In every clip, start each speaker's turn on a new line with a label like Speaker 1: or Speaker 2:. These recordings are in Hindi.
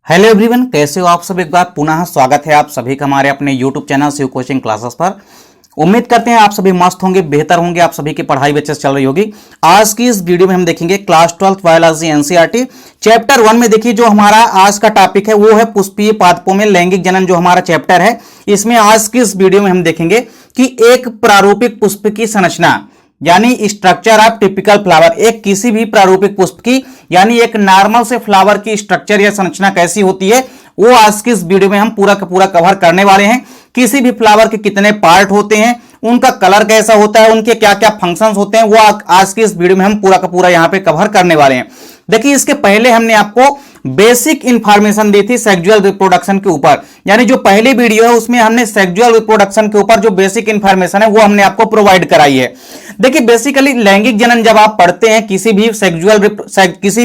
Speaker 1: हेलो एवरीवन, कैसे हो आप सब। एक बार पुनः स्वागत है आप सभी का हमारे अपने YouTube channel Shiv coaching classes पर। उम्मीद करते हैं आप सभी मस्त होंगे, बेहतर होंगे, आप सभी की पढ़ाई अच्छे से चल रही होगी। आज की इस वीडियो में हम देखेंगे क्लास 12 बायोलॉजी एनसीईआरटी चैप्टर 1 में। देखिए जो हमारा आज का टॉपिक है वो है पुष्पीय पादपों में लैंगिक जनन, जो हमारा चैप्टर है। इसमें आज की इस वीडियो में हम देखेंगे कि एक प्रारूपिक पुष्प की संरचना यानी स्ट्रक्चर ऑफ टिपिकल फ्लावर, एक किसी भी प्रारूपिक पुष्प की यानी एक नॉर्मल से फ्लावर की स्ट्रक्चर या संरचना कैसी होती है वो आज की इस वीडियो में हम पूरा का पूरा कवर करने वाले हैं। किसी भी फ्लावर के कितने पार्ट होते हैं, उनका कलर कैसा होता है, उनके क्या क्या फंक्शंस होते हैं, वो आज की इस वीडियो में हम पूरा का पूरा यहां पे कवर करने वाले हैं। देखिए इसके पहले हमने आपको बेसिक इंफॉर्मेशन दी थी सेक्सुअल रिप्रोडक्शन के ऊपर, यानी जो पहली वीडियो है उसमें हमने सेक्सुअल रिप्रोडक्शन के ऊपर जो बेसिक इंफॉर्मेशन है वो हमने आपको प्रोवाइड कराई है। देखिए बेसिकली लैंगिक जनन जब आप पढ़ते हैं किसी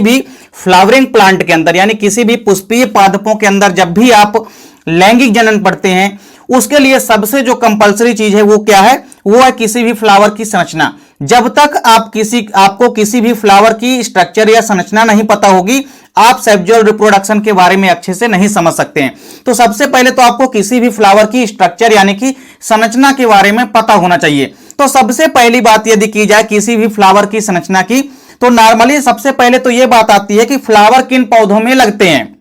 Speaker 1: भी फ्लावरिंग प्लांट के अंदर यानी किसी भी पुष्पीय पादपों के अंदर, जब भी आप लैंगिक जनन पढ़ते हैं उसके लिए सबसे जो कंपलसरी चीज है वो क्या है, वो है किसी भी फ्लावर की संरचना। जब तक आपको किसी भी फ्लावर की स्ट्रक्चर या संरचना नहीं पता होगी, आप सेक्सुअल रिप्रोडक्शन के बारे में अच्छे से नहीं समझ सकते हैं। तो सबसे पहले तो आपको किसी भी फ्लावर की स्ट्रक्चर यानी कि संरचना के बारे में पता होना चाहिए। तो सबसे पहली बात यदि की जाए किसी भी फ्लावर की संरचना की, तो नॉर्मली सबसे पहले तो यह बात आती है कि फ्लावर किन पौधों में लगते हैं।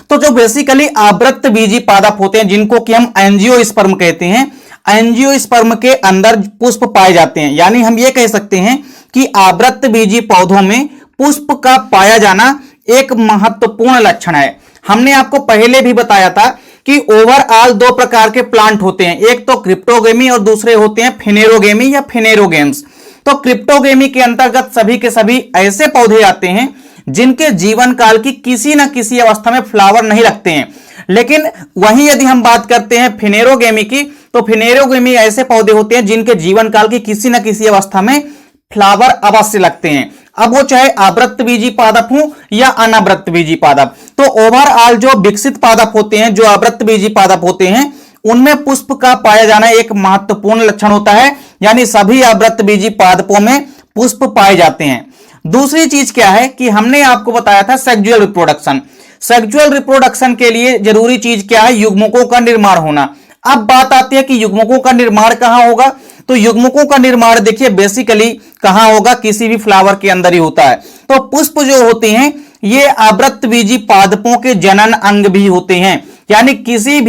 Speaker 1: तो जो बेसिकली आवृत्त बीजी पादप होते हैं जिनको कि हम एंजियोस्पर्म कहते हैं, एंजियोस्पर्म के अंदर पुष्प पाए जाते हैं। यानी हम ये कह सकते हैं कि आवृत्त बीजी पौधों में पुष्प का पाया जाना एक महत्वपूर्ण लक्षण है। हमने आपको पहले भी बताया था कि ओवरऑल दो प्रकार के प्लांट होते हैं, एक तो क्रिप्टोगेमी और दूसरे होते हैं फिनेरोगेमी या फिनेरोगेम्स। तो क्रिप्टोगेमी के अंतर्गत सभी के सभी ऐसे पौधे आते हैं जिनके जीवन काल की किसी न किसी अवस्था में फ्लावर नहीं लगते हैं। लेकिन वहीं यदि हम बात करते हैं फिनेरोगेमी की, तो फिनेरोगेमी ऐसे पौधे होते हैं जिनके जीवन काल की किसी न किसी अवस्था में फ्लावर अवश्य लगते हैं, अब वो चाहे आवृत्त बीजी पादप हो या अनावृत्त बीजी पादप। तो ओवरऑल जो विकसित पादप होते हैं, जो आवृत्त बीजी पादप होते हैं, उनमें पुष्प का पाया जाना एक महत्वपूर्ण लक्षण होता है। यानी सभी आवृत्त बीजी पादपों में पुष्प पाए जाते हैं। दूसरी चीज क्या है कि हमने आपको बताया था सेक्सुअल रिप्रोडक्शन। सेक्सुअल रिप्रोडक्शन के लिए जरूरी चीज क्या है, युग्मकों का निर्माण होना। अब बात आती है कि युग्मकों का निर्माण कहां होगा, तो युग्मकों का निर्माण देखिए बेसिकली कहां होगा, किसी भी फ्लावर के अंदर ही होता है। तो पुष्प जो होते हैं ये आवृत्त बीजी पादपों के जनन अंग भी होते हैं। यानी किसी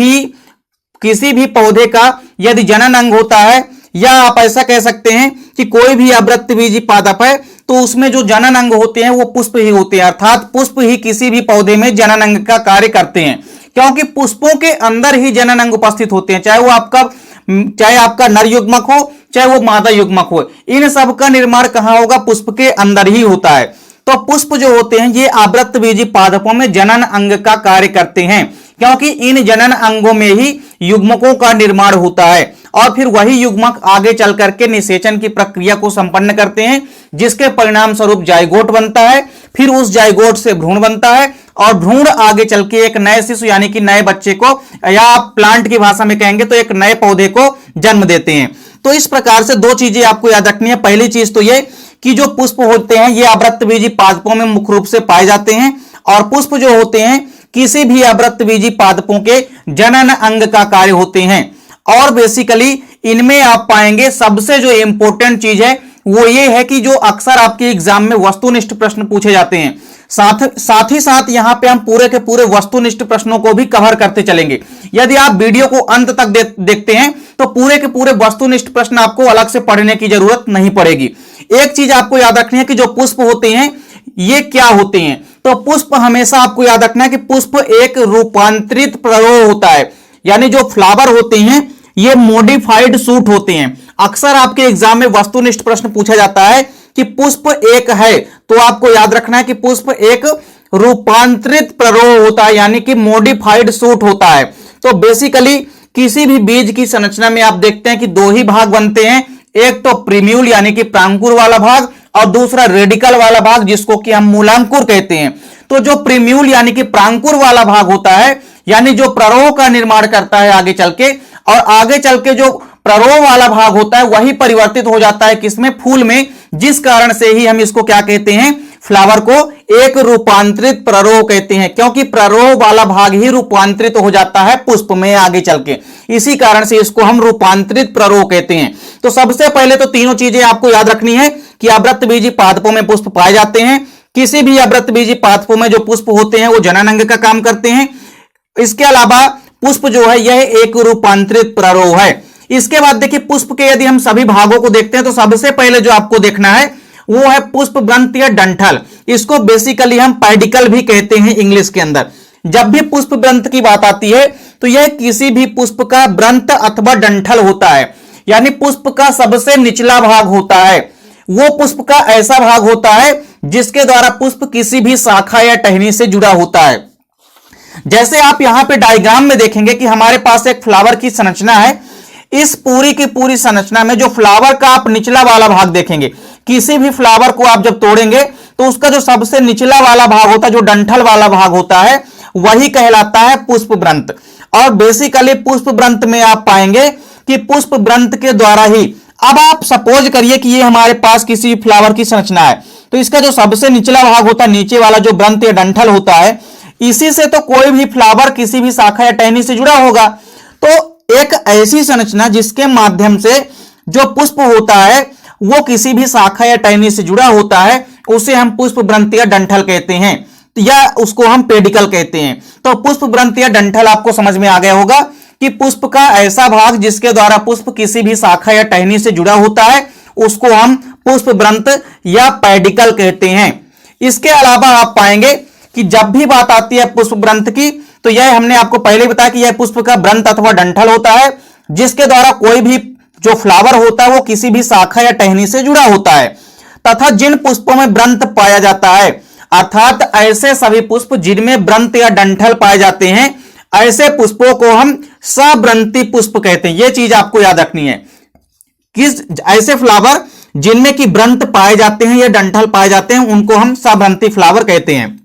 Speaker 1: भी पौधे का यदि जनन अंग होता है, या आप ऐसा कह सकते हैं कि कोई भी आवृत्त बीजी पादप है तो उसमें जो जनन अंग होते हैं वो पुष्प ही होते हैं, अर्थात पुष्प ही किसी भी पौधे में जनन अंग का कार्य करते हैं। क्योंकि पुष्पों के अंदर ही जनन अंग उपस्थित होते हैं, चाहे आपका नर युग्मक हो चाहे वो मादा युग्मक हो, इन सब का निर्माण कहां होगा, पुष्प के अंदर ही होता है। तो पुष्प जो होते हैं ये आवृत्त बीजी पादपों में जनन अंग का कार्य करते हैं, क्योंकि इन जनन अंगों में ही युग्मकों का निर्माण होता है और फिर वही युग्मक आगे चल करके निषेचन की प्रक्रिया को संपन्न करते हैं, जिसके परिणाम स्वरूप जाइगोट बनता है। फिर उस जाइगोट से भ्रूण बनता है और भ्रूण आगे चल के एक नए शिशु यानी कि नए बच्चे को, या आप प्लांट की भाषा में कहेंगे तो एक नए पौधे को जन्म देते हैं। तो इस प्रकार से दो चीजें आपको याद रखनी है। पहली चीज तो ये कि जो पुष्प होते हैं ये आवृत्त बीजी पादपों में मुख्य रूप से पाए जाते हैं, और पुष्प जो होते हैं किसी भी आवृत्त बीजी पादपों के जनन अंग का कार्य होते हैं। और बेसिकली इनमें आप पाएंगे सबसे जो इंपॉर्टेंट चीज है वो ये है कि जो अक्सर आपके एग्जाम में वस्तुनिष्ठ प्रश्न पूछे जाते हैं, साथ ही साथ यहां पे हम पूरे के पूरे वस्तुनिष्ठ प्रश्नों को भी कवर करते चलेंगे। यदि आप वीडियो को अंत तक देखते हैं तो पूरे के पूरे वस्तुनिष्ठ प्रश्न आपको अलग से पढ़ने की जरूरत नहीं पड़ेगी। एक चीज आपको याद रखनी है कि जो पुष्प होते हैं ये क्या होते हैं, तो पुष्प हमेशा आपको याद रखना है कि पुष्प एक रूपांतरित प्ररोह होता है। यानी जो फ्लावर होते हैं ये मॉडिफाइड शूट होते हैं। अक्सर आपके एग्जाम में वस्तुनिष्ठ प्रश्न पूछा जाता है कि पुष्प एक है, तो आपको याद रखना है कि पुष्प एक रूपांतरित प्ररोह होता है, यानी कि मॉडिफाइड शूट होता है। तो बेसिकली किसी भी बीज की संरचना में आप देखते हैं कि दो ही भाग बनते हैं, एक तो प्रीम्यूल यानी कि प्रांकुर वाला भाग और दूसरा रेडिकल वाला भाग जिसको कि हम मूलांकुर कहते हैं। तो जो प्रीम्यूल यानी कि प्रांकुर वाला भाग होता है, यानी जो प्ररोह का निर्माण करता है आगे चल के, और आगे चल के जो प्ररोह वाला भाग होता है वही परिवर्तित हो जाता है किसमें, फूल में, जिस कारण से ही हम इसको क्या कहते हैं, फ्लावर को एक रूपांतरित प्ररोह कहते हैं, क्योंकि प्ररोह वाला भाग ही रूपांतरित हो जाता है पुष्प में आगे चल के, इसी कारण से इसको हम रूपांतरित प्ररोह कहते हैं। तो सबसे पहले तो तीनों चीजें आपको याद रखनी है कि अवृत्तबीजी पादपों में पुष्प पाए जाते हैं, किसी भी अवृत्तबीजी पादपों में जो पुष्प होते हैं वो जनन अंग का काम करते हैं। इसके अलावा पुष्प जो है यह एक रूपांतरित प्ररोह है। इसके बाद देखिए पुष्प के यदि हम सभी भागों को देखते हैं तो सबसे पहले जो आपको देखना है वो है पुष्प ग्रंथ या डंठल। इसको बेसिकली हम पेडिकल भी कहते हैं इंग्लिश के अंदर। जब भी पुष्प ग्रंथ की बात आती है तो यह किसी भी पुष्प का ग्रंथ अथवा डंठल होता है, यानी पुष्प का सबसे निचला भाग होता है। वो पुष्प का ऐसा भाग होता है जिसके द्वारा पुष्प किसी भी शाखा या टहनी से जुड़ा होता है। जैसे आप यहां पे डायग्राम में देखेंगे कि हमारे पास एक फ्लावर की संरचना है। इस पूरी की पूरी संरचना में जो फ्लावर का आप निचला वाला भाग देखेंगे, किसी भी फ्लावर को आप जब तोड़ेंगे तो उसका जो सबसे निचला वाला भाग होता है, जो डंठल वाला भाग होता है, वही कहलाता है पुष्प ग्रंथ। और बेसिकली पुष्प ग्रंथ में आप पाएंगे कि पुष्प ग्रंथ के द्वारा ही, अब आप सपोज करिए कि ये हमारे पास किसी फ्लावर की संरचना है, तो इसका जो सबसे निचला भाग होता है, नीचे वाला जो ग्रंथ या डंठल होता है, इसी से तो कोई भी फ्लावर किसी भी शाखा या टहनी से जुड़ा होगा। तो एक ऐसी संरचना जिसके माध्यम से जो पुष्प होता है वो किसी भी शाखा या टहनी से जुड़ा होता है, उसे हम पुष्प ग्रंथ या डंठल कहते हैं, या उसको हम पेडिकल कहते हैं। तो पुष्प ग्रंथ या डंठल आपको समझ में आ गया होगा कि पुष्प का ऐसा भाग जिसके द्वारा पुष्प किसी भी शाखा या टहनी से जुड़ा होता है, उसको हम पुष्प ग्रंथ या पेडिकल कहते हैं। इसके अलावा आप पाएंगे कि जब भी बात आती है पुष्प ग्रंथ की, तो यह हमने आपको पहले बताया कि यह पुष्प का ग्रंथ अथवा डंठल होता है जिसके द्वारा कोई भी जो फ्लावर होता है वो किसी भी शाखा या टहनी से जुड़ा होता है। तथा जिन पुष्पों में ग्रंथ पाया जाता है, अर्थात ऐसे सभी पुष्प जिनमें ग्रंथ या डंठल पाए जाते हैं, ऐसे पुष्पों को हम सग्रंथी पुष्प कहते हैं। यह चीज आपको याद रखनी है कि ऐसे फ्लावर जिनमें की ग्रंथ पाए जाते हैं या डंठल पाए जाते हैं, उनको हम सग्रंथी फ्लावर कहते हैं।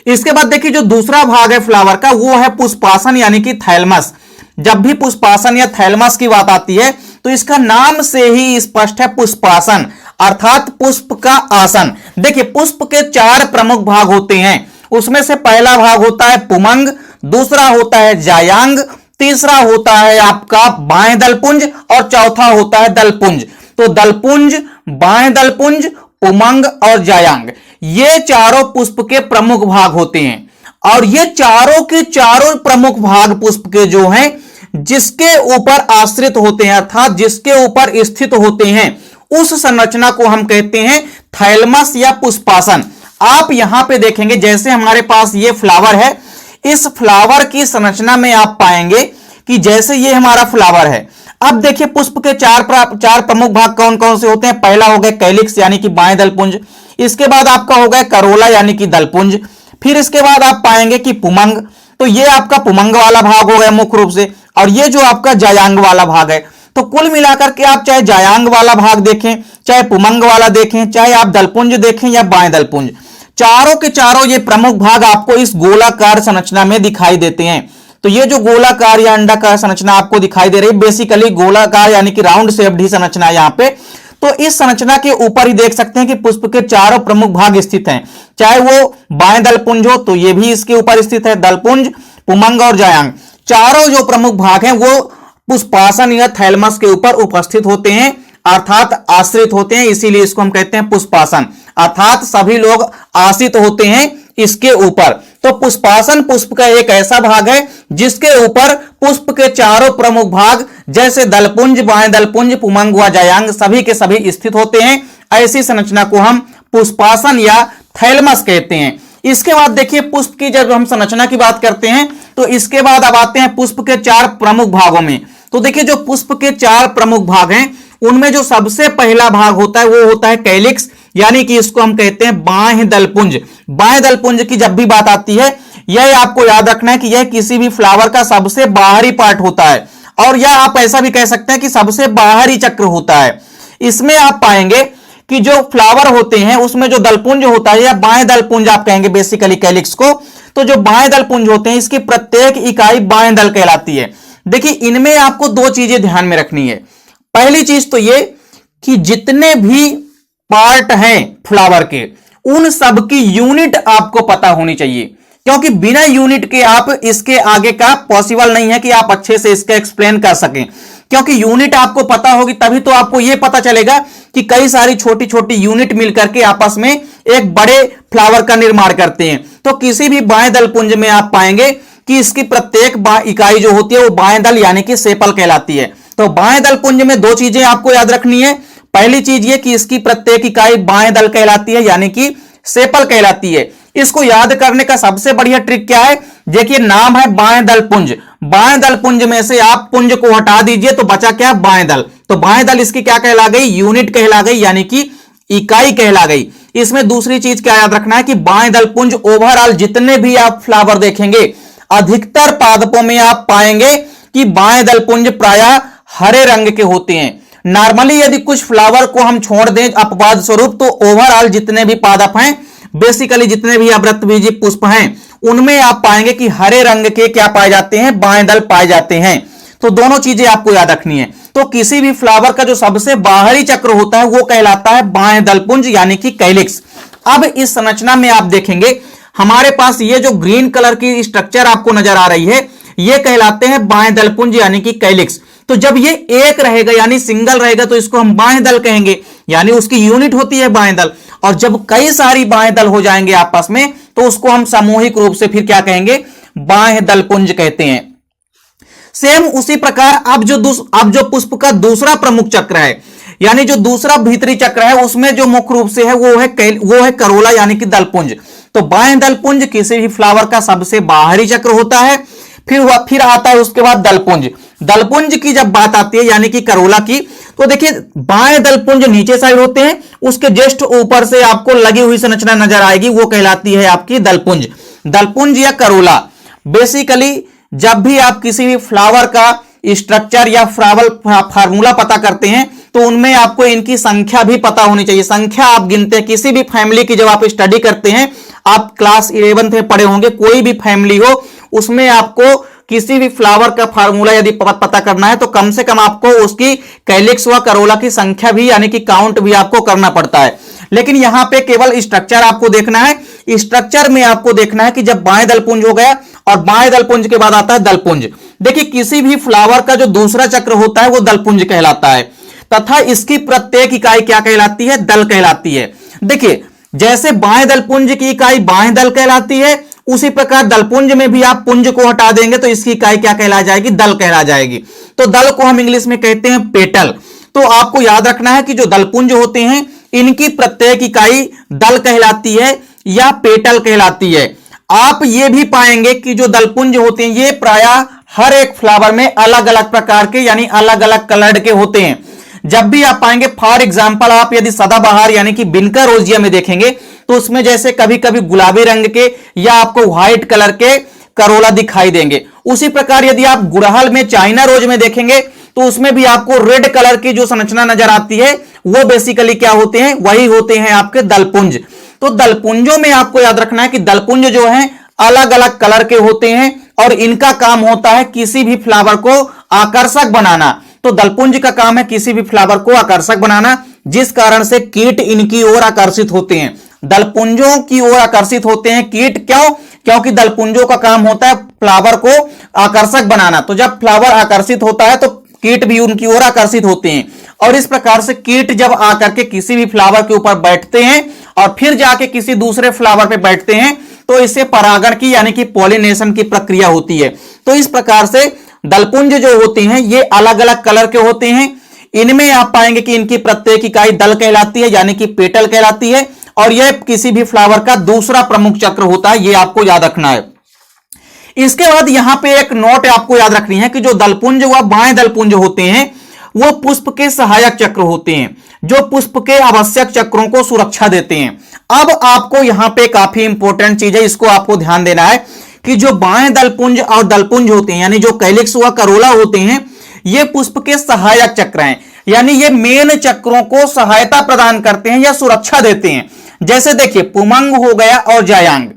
Speaker 1: इसके बाद देखिए जो दूसरा भाग है फ्लावर का, वो है पुष्पासन यानी कि थैलमस। जब भी पुष्पासन या थैलमस की बात आती है तो इसका नाम से ही स्पष्ट है पुष्पासन, अर्थात पुष्प का आसन। देखिए पुष्प के 4 प्रमुख भाग होते हैं। उसमें से पहला भाग होता है पुमंग, दूसरा होता है जायांग, तीसरा होता है आपका बाएं दलपुंज और चौथा होता है दलपुंज। तो दलपुंज, बाएं दलपुंज, पुमंग और जायांग, ये चारों पुष्प के प्रमुख भाग होते हैं। और ये चारों के चारों प्रमुख भाग पुष्प के जो हैं, जिसके ऊपर आश्रित होते हैं, अर्थात जिसके ऊपर स्थित होते हैं, उस संरचना को हम कहते हैं थैलमस या पुष्पासन। आप यहां पे देखेंगे जैसे हमारे पास ये फ्लावर है, इस फ्लावर की संरचना में आप पाएंगे कि जैसे ये हमारा फ्लावर है। अब देखिए पुष्प के चार प्रमुख भाग कौन कौन से होते हैं। पहला हो गया कैलिक्स यानी कि बाएं दलपुंज, इसके बाद आपका हो गया करोला यानी कि दलपुंज, फिर इसके बाद आप पाएंगे कि पुमंग, तो ये आपका पुमंग वाला भाग हो गया मुख्य रूप से, और ये जो आपका जायांग वाला भाग है। तो कुल मिलाकर के आप चाहे जायांग वाला भाग देखें, चाहे पुमंग वाला देखें, चाहे आप दलपुंज देखें या बाएं दलपुंज, चारों के चारों ये प्रमुख भाग आपको इस गोलाकार संरचना में दिखाई देते हैं। तो ये जो गोलाकार या अंडाकार संरचना आपको दिखाई दे रही है, बेसिकली गोलाकार यानी कि राउंड शेप्ड ही संरचना है यहाँ पे। तो इस संरचना के ऊपर ही देख सकते हैं कि पुष्प के चारों प्रमुख भाग स्थित हैं, चाहे वो बाएं दलपुंज हो तो ये भी इसके ऊपर स्थित है, दलपुंज, पुमंग और जायांग, चारों जो प्रमुख भाग हैं वो पुष्पासन या थैलमस के ऊपर उपस्थित होते हैं, अर्थात आश्रित होते हैं, इसीलिए इसको हम कहते हैं पुष्पासन, अर्थात सभी लोग आश्रित होते हैं इसके ऊपर। तो पुष्पासन पुष्प का एक ऐसा भाग है जिसके ऊपर पुष्प के चारों प्रमुख भाग जैसे दलपुंज, बाएं दलपुंज, पुमंग व जायांग सभी के सभी स्थित होते हैं। ऐसी संरचना को हम पुष्पासन या थैलमस कहते हैं। इसके बाद देखिए पुष्प की जब हम संरचना की बात करते हैं तो इसके बाद अब आते हैं पुष्प के 4 प्रमुख भागों में। तो देखिए जो पुष्प के 4 प्रमुख भाग हैं उनमें जो सबसे पहला भाग होता है वो होता है कैलिक्स, यानी कि इसको हम कहते हैं बाएं दलपुंज। बाएं दलपुंज की जब भी बात आती है, यह आपको याद रखना है कि यह किसी भी फ्लावर का सबसे बाहरी पार्ट होता है, और यह आप ऐसा भी कह सकते हैं कि सबसे बाहरी चक्र होता है। इसमें आप पाएंगे कि जो फ्लावर होते हैं उसमें जो दलपुंज होता है या बाएं दलपुंज आप कहेंगे बेसिकली कैलिक्स को, तो जो बाएं दलपुंज होते हैं इसकी प्रत्येक इकाई बाएं दल कहलाती है। देखिए इनमें आपको दो चीजें ध्यान में रखनी है। पहली चीज तो ये कि जितने भी पार्ट हैं फ्लावर के, उन सब की यूनिट आपको पता होनी चाहिए, क्योंकि बिना यूनिट के आप इसके आगे का पॉसिबल नहीं है कि आप अच्छे से इसका एक्सप्लेन कर सकें। क्योंकि यूनिट आपको पता होगी तभी तो आपको यह पता चलेगा कि कई सारी छोटी छोटी यूनिट मिलकर के आपस में एक बड़े फ्लावर का निर्माण करते हैं। तो किसी भी बाएं दल पुंज में आप पाएंगे कि इसकी प्रत्येक इकाई जो होती है वो बाएं दल यानी कि सेपल कहलाती है। तो बाएं दल पुंज में दो चीजें आपको याद रखनी है। पहली चीज ये कि इसकी प्रत्येक इकाई बाएं दल कहलाती है यानी कि सेपल कहलाती है। इसको याद करने का सबसे बढ़िया ट्रिक क्या है, देखिए नाम है बाएं दल पुंज। बाएं दल पुंज में से आप पुंज को हटा दीजिए तो बचा क्या, बाएं दल। तो बाएं दल इसकी क्या कहला गई, यूनिट कहला गई यानी कि इकाई कहला गई। इसमें दूसरी चीज क्या याद रखना है कि बाएं दल पुंज ओवरऑल जितने भी आप फ्लावर देखेंगे अधिकतर पादपों में आप पाएंगे कि बाएं दल पुंज प्रायः हरे रंग के होते हैं। नॉर्मली यदि कुछ फ्लावर को हम छोड़ दें अपवाद स्वरूप तो ओवरऑल जितने भी पादप हैं, बेसिकली जितने भी अवृतबीजी पुष्प हैं, उनमें आप पाएंगे कि हरे रंग के क्या पाए जाते हैं, बाएं दल पाए जाते हैं। तो दोनों चीजें आपको याद रखनी है। तो किसी भी फ्लावर का जो सबसे बाहरी चक्र होता है वो कहलाता है बाएं दल पुंज यानी कि कैलिक्स। अब इस संरचना में आप देखेंगे हमारे पास ये जो ग्रीन कलर की स्ट्रक्चर आपको नजर आ रही है ये कहलाते हैं बाएं दल पुंज यानी कि कैलिक्स। तो जब ये एक रहेगा यानी सिंगल रहेगा तो इसको हम बाएं दल कहेंगे, यानी उसकी यूनिट होती है बाएं दल। और जब कई सारी बाएं दल हो जाएंगे आपस में तो उसको हम सामूहिक रूप से फिर क्या कहेंगे, बाएं दल पुंज कहते हैं। सेम उसी प्रकार अब जो पुष्प का दूसरा प्रमुख चक्र है यानी जो दूसरा भीतरी चक्र है उसमें जो मुख्य रूप से है वो है करोला यानी कि दलपुंज। तो बाएं दलपुंज किसी भी फ्लावर का सबसे बाहरी चक्र होता है। फिर आता है उसके बाद दलपुंज। दलपुंज की जब बात आती है यानी कि करोला की, तो देखिए बाएं दलपुंज नीचे साइड होते हैं, उसके जस्ट ऊपर से आपको लगी हुई संरचना नजर आएगी वो कहलाती है आपकी दलपुंज। दलपुंज या करोला बेसिकली जब भी आप किसी भी फ्लावर का स्ट्रक्चर या फ्लावर फार्मूला पता करते हैं तो उनमें आपको इनकी संख्या भी पता होनी चाहिए। संख्या आप गिनते हैं किसी भी फैमिली की, जब आप स्टडी करते हैं, आप क्लास 11th में पढ़े होंगे, कोई भी फैमिली हो उसमें आपको किसी भी फ्लावर का फार्मूला यदि पता करना है तो कम से कम आपको उसकी कैलिक्स व करोला की संख्या भी यानी कि काउंट भी आपको करना पड़ता है। लेकिन यहां पे केवल स्ट्रक्चर आपको देखना है। स्ट्रक्चर में आपको देखना है कि जब बाएं दलपुंज हो गया और बाएं दलपुंज के बाद आता है दलपुंज। देखिए किसी भी फ्लावर का जो दूसरा चक्र होता है वो दलपुंज कहलाता है तथा इसकी प्रत्येक इकाई क्या कहलाती है, दल कहलाती है। देखिए जैसे बाएं दलपुंज की इकाई बाएं दल कहलाती है उसी प्रकार दलपुंज में भी आप पुंज को हटा देंगे तो इसकी इकाई क्या कहला जाएगी, दल कहला जाएगी। तो दल को हम इंग्लिश में कहते हैं पेटल। तो आपको याद रखना है कि जो दलपुंज होते हैं इनकी प्रत्येक इकाई दल कहलाती है या पेटल कहलाती है। आप ये भी पाएंगे कि जो दलपुंज होते हैं ये प्रायः हर एक फ्लावर में अलग अलग प्रकार के यानी अलग अलग कलर्ड के होते हैं। जब भी आप पाएंगे फॉर एग्जाम्पल आप यदि सदाबहार यानी कि बिनका रोजिया में देखेंगे तो उसमें जैसे कभी कभी गुलाबी रंग के या आपको व्हाइट कलर के करोला दिखाई देंगे। उसी प्रकार यदि आप गुड़हल में चाइना रोज में देखेंगे तो उसमें भी आपको रेड कलर की जो संरचना नजर आती है वो बेसिकली क्या होते हैं, वही होते हैं आपके दलपुंज। तो दलपुंजों में आपको याद रखना है कि दलपुंज जो है अलग अलग कलर के होते हैं और इनका काम होता है किसी भी फ्लावर को आकर्षक बनाना। तो दलपुंज का काम है किसी भी फ्लावर को आकर्षक बनाना, जिस कारण से कीट इनकी ओर आकर्षित होते हैं। दलपुंजों की ओर आकर्षित होते हैं कीट, क्यों? क्योंकि दलपुंजों का काम होता है फ्लावर को आकर्षक बनाना। तो जब फ्लावर आकर्षित होता है तो कीट भी उनकी ओर आकर्षित होते हैं और इस प्रकार से कीट जब आकर के किसी भी फ्लावर के ऊपर बैठते हैं और फिर जाके किसी दूसरे फ्लावर पे बैठते हैं तो इससे परागण की यानी कि पॉलिनेशन की प्रक्रिया होती है। तो इस प्रकार से दलपुंज जो होते हैं ये अलग अलग कलर के होते हैं। इनमें आप पाएंगे कि इनकी प्रत्येक इकाई दल कहलाती है यानी कि पेटल कहलाती है और यह किसी भी फ्लावर का दूसरा प्रमुख चक्र होता है, ये आपको याद रखना है। इसके बाद यहां पे एक नोट आपको याद रखनी है कि जो दलपुंज व बाएं दलपुंज होते हैं वो पुष्प के सहायक चक्र होते हैं जो पुष्प के आवश्यक चक्रों को सुरक्षा देते हैं। अब आपको यहां पे काफी इंपॉर्टेंट चीज है, इसको आपको ध्यान देना है कि जो बाएं दलपुंज और दलपुंज होते हैं यानी जो कैलिक्स व करोला होते हैं ये पुष्प के सहायक चक्र हैं, यानी ये मेन चक्रों को सहायता प्रदान करते हैं या सुरक्षा देते हैं। जैसे देखिए पुमंग हो गया और जायांग।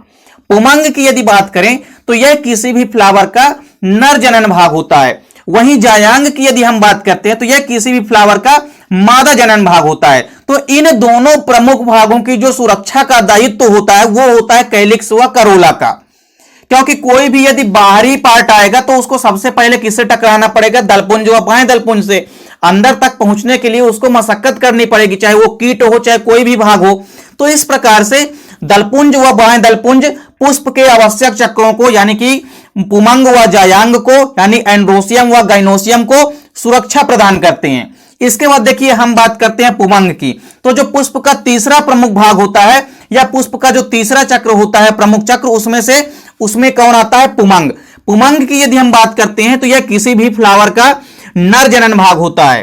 Speaker 1: पुमंग की यदि बात करें तो यह किसी भी फ्लावर का नर जनन भाग होता है, वहीं जायांग की यदि हम बात करते हैं तो यह किसी भी फ्लावर का मादा जनन भाग होता है। तो इन दोनों प्रमुख भागों की जो सुरक्षा का दायित्व होता है वो होता है कैलिक्स व करोला का, क्योंकि कोई भी यदि बाहरी पार्ट आएगा तो उसको सबसे पहले किससे टकराना पड़ेगा, दलपुंज व बाएं दलपुंज से। अंदर तक पहुंचने के लिए उसको मशक्कत करनी पड़ेगी, चाहे वो कीट हो चाहे कोई भी भाग हो। तो इस प्रकार से दलपुंज व बाएं दलपुंज पुष्प के आवश्यक चक्रों को यानी कि पुमंग व जायांग को यानी एंड्रोसियम व गाइनोसियम को सुरक्षा प्रदान करते हैं। इसके बाद देखिए हम बात करते हैं पुमंग की। तो जो पुष्प का तीसरा प्रमुख भाग होता है या पुष्प का जो तीसरा चक्र होता है प्रमुख चक्र, उसमें कौन आता है, पुमंग। पुमंग की यदि हम बात करते हैं तो यह किसी भी फ्लावर का नर जनन भाग होता है,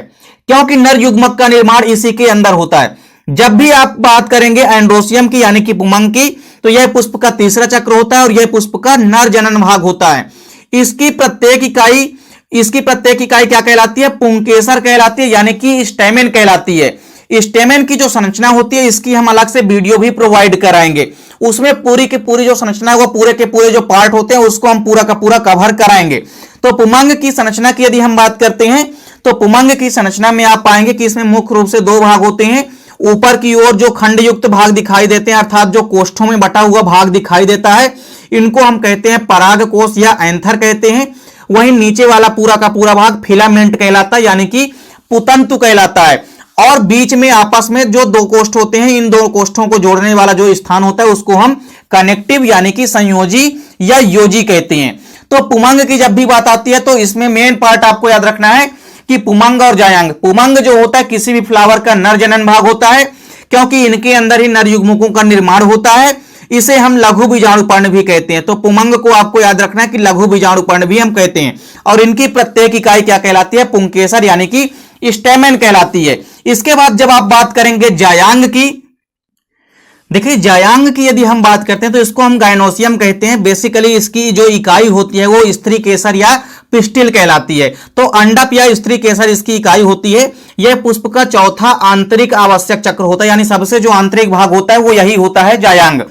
Speaker 1: क्योंकि नर युग्मक का निर्माण इसी के अंदर होता है। जब भी आप बात करेंगे एंड्रोसियम की यानी कि पुमंग की, तो यह पुष्प का तीसरा चक्र होता है और यह पुष्प का नर जनन भाग होता है। इसकी प्रत्येक इकाई क्या कहलाती है, पुंकेसर कहलाती है, यानी कि स्टेमेन कहलाती है। स्टेमेन की जो संरचना होती है इसकी हम अलग से वीडियो भी प्रोवाइड कराएंगे, उसमें पूरी की पूरी जो संरचना है वो पूरे के पूरे जो पार्ट होते हैं उसको हम पूरा का पूरा कवर कराएंगे। तो पुमंग की संरचना की यदि हम बात करते हैं तो पुमंग की संरचना में आप पाएंगे कि इसमें मुख्य रूप से दो भाग होते हैं। ऊपर की ओर जो खंड युक्त भाग दिखाई देते हैं अर्थात जो कोष्ठों में बटा हुआ भाग दिखाई देता है, इनको हम कहते हैं पराग कोष या एंथर कहते हैं। वहीं नीचे वाला पूरा का पूरा भाग फिलामेंट कहलाता है यानी कि पुतंतु कहलाता है। और बीच में आपस में जो दो कोष्ठ होते हैं, इन दो कोष्ठों को जोड़ने वाला जो स्थान होता है उसको हम कनेक्टिव यानी कि संयोजी या योजी कहते हैं। तो पुमंग की जब भी बात आती है तो इसमें मेन पार्ट आपको याद रखना है कि पुमंग और जायांग। पुमंग जो होता है किसी भी फ्लावर का नर जनन भाग होता है, क्योंकि इनके अंदर ही नर युग्मकों का निर्माण होता है। इसे हम लघु बीजाणुपर्ण भी कहते हैं। तो पुमंग को आपको याद रखना है कि लघु बीजाणुपर्ण भी हम कहते हैं। और इनकी प्रत्येक इकाई क्या कहलाती है, पुंकेसर यानी कि स्टेमेन कहलाती है। इसके बाद जब आप बात करेंगे जायांग की, देखिए जायांग की यदि हम बात करते हैं तो इसको हम गाइनोसियम कहते हैं। बेसिकली इसकी जो इकाई होती है वो स्त्री केसर या पिस्टिल कहलाती है। तो अंडप या स्त्री केसर इसकी इकाई होती है। यह पुष्प का चौथा आंतरिक आवश्यक चक्र होता है, यानी सबसे जो आंतरिक भाग होता है वो यही होता है जायांग।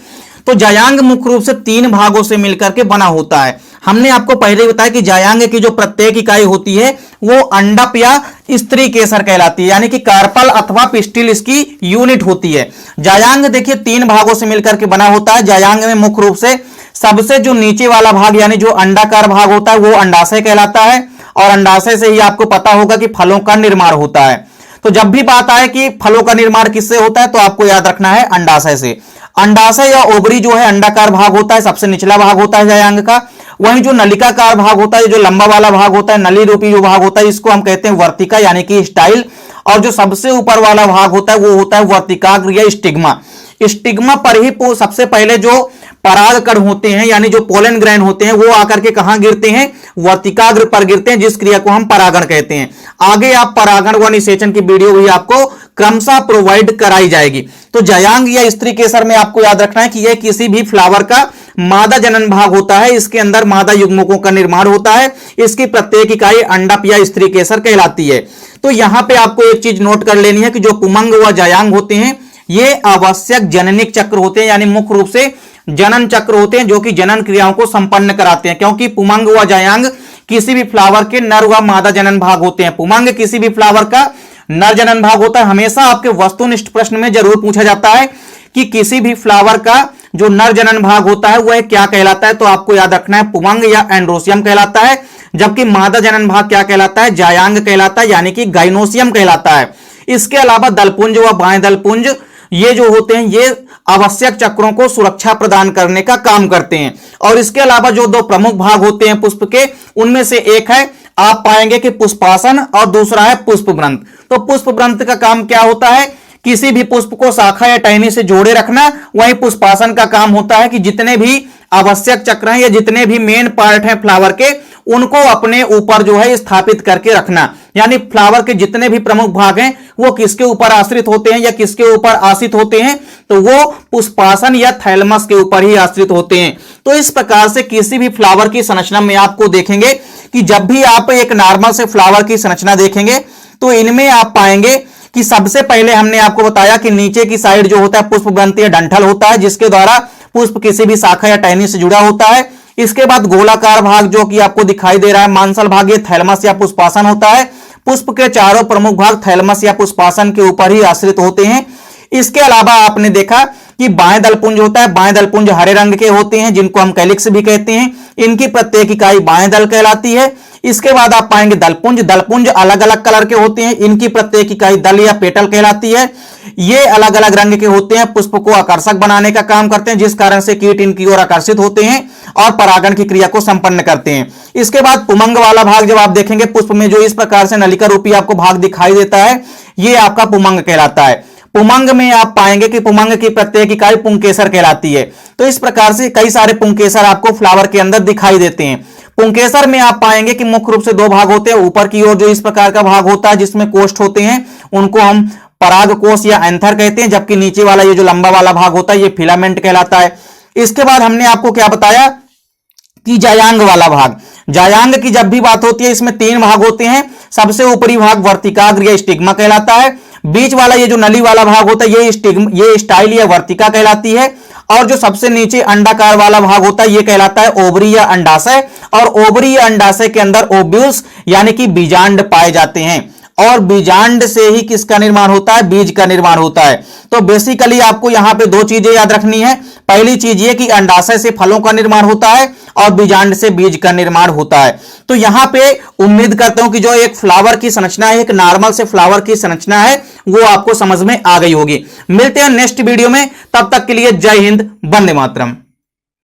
Speaker 1: तो जायांग मुख्य रूप से 3 भागों से मिलकर के बना होता है। हमने आपको पहले ही बताया कि जायांग की जो प्रत्येक इकाई होती है वो अंडप या स्त्री केसर कहलाती है, यानी कि कार्पल अथवा पिस्टिल इसकी यूनिट होती है। जायांग देखिए 3 भागों से मिलकर के बना होता है। जायांग में मुख्य रूप से सबसे जो नीचे वाला भाग यानी जो अंडाकार भाग होता है वो अंडाशय कहलाता है, और अंडाशय से ही आपको पता होगा कि फलों का निर्माण होता है। तो जब भी बात आए कि फलों का निर्माण किससे होता है तो आपको याद रखना है अंडाशय से। अंडाशय या ओवरी जो है अंडाकार भाग होता है, सबसे निचला भाग होता है जायांग का। वहीं जो नलिकाकार भाग होता है, जो लंबा वाला भाग होता है, नली रूपी जो भाग होता है, इसको हम कहते हैं वर्तिका यानी कि स्टाइल। और जो सबसे ऊपर वाला भाग होता है वो होता है वर्तिकाग्र या स्टिग्मा। स्टिग्मा पर ही सबसे पहले जो पराग कण होते हैं यानी जो पोलन ग्रैन होते हैं वो आकर के कहां गिरते हैं, वर्तिकाग्र पर गिरते हैं, जिस क्रिया को हम परागण कहते हैं। आगे आप परागण व निषेचन की वीडियो भी आपको क्रमशः प्रोवाइड कराई जाएगी। तो जायांग या स्त्री केसर में आपको याद रखना है कि यह किसी भी फ्लावर का मादा जनन भाग होता है। इसके अंदर मादा युग्मकों का निर्माण होता है। इसकी प्रत्येक इकाई अंडप या स्त्री केसर कहलाती है। तो यहां पे आपको एक चीज नोट कर लेनी है कि जो पुमंग व जायांग होते हैं ये आवश्यक जननिक चक्र होते हैं, यानी मुख्य रूप से जनन चक्र होते हैं जो कि जनन क्रियाओं को संपन्न कराते हैं। क्योंकि पुमंग व जायांग किसी भी फ्लावर के नर व मादा जनन भाग होते हैं। पुमंग किसी भी फ्लावर का नर जनन भाग होता है। हमेशा आपके वस्तुनिष्ठ प्रश्न में जरूर पूछा जाता है कि किसी भी फ्लावर का जो नर जनन भाग होता है वह क्या कहलाता है, तो आपको याद रखना है पुमंग या एंड्रोसियम कहलाता है। जबकि मादा जनन भाग क्या कहलाता है, जायांग कहलाता है, यानी कि गाइनोसियम कहलाता है। इसके अलावा दलपुंज व बाएं दलपुंज ये जो होते हैं ये आवश्यक चक्रों को सुरक्षा प्रदान करने का काम करते हैं। और इसके अलावा जो 2 प्रमुख भाग होते हैं पुष्प के, उनमें से एक है आप पाएंगे कि पुष्पासन और दूसरा है पुष्पवृंत। तो पुष्पवृंत का काम क्या होता है, किसी भी पुष्प को शाखा या टहनी से जोड़े रखना। वहीं पुष्पासन का काम होता है कि जितने भी आवश्यक चक्र हैं या जितने भी मेन पार्ट हैं फ्लावर के उनको अपने ऊपर जो है स्थापित करके रखना। यानी फ्लावर के जितने भी प्रमुख भाग हैं वो किसके ऊपर आश्रित होते हैं या किसके ऊपर आश्रित होते हैं, तो वो पुष्पासन या थैलमस के ऊपर ही आश्रित होते हैं। तो इस प्रकार से किसी भी फ्लावर की संरचना में आपको देखेंगे कि जब भी आप एक नॉर्मल से फ्लावर की संरचना देखेंगे तो इनमें आप पाएंगे कि सबसे पहले हमने आपको बताया कि नीचे की साइड जो होता है पुष्पवृंत या डंठल होता है, जिसके द्वारा पुष्प किसी भी शाखा या टहनी से जुड़ा होता है। इसके बाद गोलाकार भाग जो कि आपको दिखाई दे रहा है मांसल भाग, ये थैलमस या पुष्पासन होता है। पुष्प के चारों प्रमुख भाग थैलमस या पुष्पासन के ऊपर ही आश्रित होते हैं। इसके अलावा आपने देखा कि बाएं दलपुंज होता है, बाएं दलपुंज हरे रंग के होते हैं जिनको हम कैलिक्स भी कहते हैं। इनकी प्रत्येक इकाई बाएं दल कहलाती है। इसके बाद आप पाएंगे दलपुंज, दलपुंज अलग अलग कलर के होते हैं, इनकी प्रत्येक इकाई दल या पेटल कहलाती है। ये अलग अलग रंग के होते हैं, पुष्प को आकर्षक बनाने का काम करते हैं, जिस कारण से कीट इनकी ओर आकर्षित होते हैं और परागण की क्रिया को संपन्न करते हैं। इसके बाद पुमंग वाला भाग जब आप देखेंगे पुष्प में जो इस प्रकार से नलिका रूपी आपको भाग दिखाई देता है, ये आपका पुमंग कहलाता है। पुमंग में आप पाएंगे कि पुमंग की प्रत्येक इकाई पुंकेसर कहलाती है। तो इस प्रकार से कई सारे पुंकेसर आपको फ्लावर के अंदर दिखाई देते हैं। पुंकेसर में आप पाएंगे कि मुख्य रूप से दो भाग होते हैं। ऊपर की ओर जो इस प्रकार का भाग होता है जिसमें कोष्ठ होते हैं, उनको हम पराग कोष या एंथर कहते हैं, जबकि नीचे वाला ये जो लंबा वाला भाग होता है ये फिलामेंट कहलाता है। इसके बाद हमने आपको क्या बताया कि जायांग वाला भाग, जायांग की जब भी बात होती है इसमें 3 भाग होते हैं। सबसे ऊपरी भाग वर्तिकाग्र या स्टिग्मा कहलाता है। बीच वाला ये जो नली वाला भाग होता है ये स्टाइल या वर्तिका कहलाती है। और जो सबसे नीचे अंडाकार वाला भाग होता है ये कहलाता है ओवरी या अंडाशय। और ओवरी या अंडाशय के अंदर ओव्यूल्स यानी कि बीजांड पाए जाते हैं। और बीजांड से ही किसका निर्माण होता है? बीज का निर्माण होता है। तो बेसिकली आपको यहां पे 2 चीजें याद रखनी है। पहली चीज ये कि अंडाशय से फलों का निर्माण होता है और बीजांड से बीज का निर्माण होता है। तो यहां पे उम्मीद करता हूं कि जो एक फ्लावर की संरचना है, एक नॉर्मल से फ्लावर की संरचना है, वो आपको समझ में आ गई होगी। मिलते हैं नेक्स्ट वीडियो में, तब तक के लिए जय हिंद, वंदे मातरम।